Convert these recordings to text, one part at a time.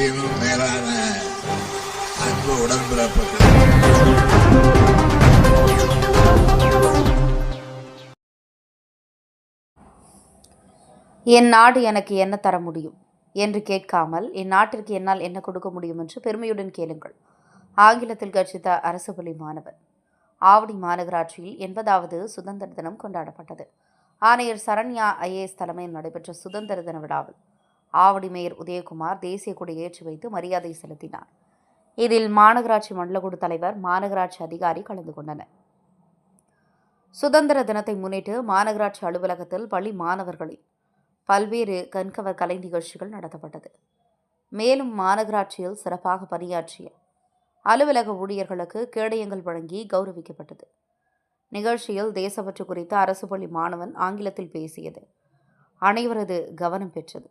உயிரினும் மேலான அன்பு உடன்பிறப்புகள். என் நாடு எனக்கு என்ன தர முடியும் என்று கேட்காமல் என் நாட்டிற்கு என்னால் என்ன கொடுக்க முடியும் என்று பெருமையுடன் கேளுங்கள். ஆங்கிலத்தில் கற்சித்த அரசு பள்ளி மாணவன். ஆவடி மாநகராட்சியில் 80வது சுதந்திர தினம் கொண்டாடப்பட்டது. ஆணையர் சரண்யா IAS தலைமையில் நடைபெற்ற சுதந்திர தின விழாவில் ஆவடி மேயர் உதயகுமார் தேசிய கொடி ஏற்றி வைத்து மரியாதை செலுத்தினார். இதில் மாநகராட்சி மண்டலக்குழு தலைவர், மாநகராட்சி அதிகாரி கலந்து கொண்டனர். சுதந்திர தினத்தை முன்னிட்டு மாநகராட்சி அலுவலகத்தில் பள்ளி மாணவர்களின் பல்வேறு கண்கவர் கலை நிகழ்ச்சிகள் நடத்தப்பட்டது. மேலும் மாநகராட்சியில் சிறப்பாக பணியாற்றிய அலுவலக ஊழியர்களுக்கு கேடயங்கள் வழங்கி கௌரவிக்கப்பட்டது. நிகழ்ச்சியில் தேசப்பற்று குறித்த அரசு பள்ளி மாணவன் ஆங்கிலத்தில் பேசியது அனைவரது கவனம் பெற்றது.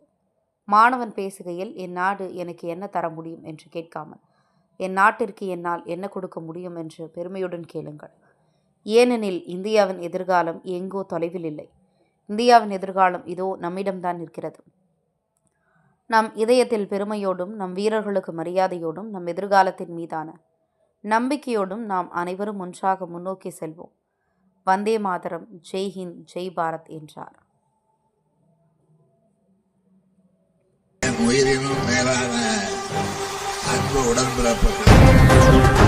மாணவன் பேசுகையில், என் நாடு எனக்கு என்ன தர முடியும் என்று கேட்காமல் என் நாட்டிற்கு என்னால் என்ன கொடுக்க முடியும் என்று பெருமையுடன் கேளுங்கள். ஏனெனில் இந்தியாவின் எதிர்காலம் எங்கோ தொலைவில் இல்லை. இந்தியாவின் எதிர்காலம் இதோ நம்மிடம்தான் இருக்கிறது. நம் இதயத்தில் பெருமையோடும், நம் வீரர்களுக்கு மரியாதையோடும், நம் எதிர்காலத்தின் மீதான நம்பிக்கையோடும் நாம் அனைவரும் ஒன்றாக முன்னோக்கி செல்வோம். வந்தே மாதரம், ஜெய் ஹிந்த், ஜெய் பாரத் என்றார். உயிரினும் மேலான அன்பு உடன்பிறப்புகள்.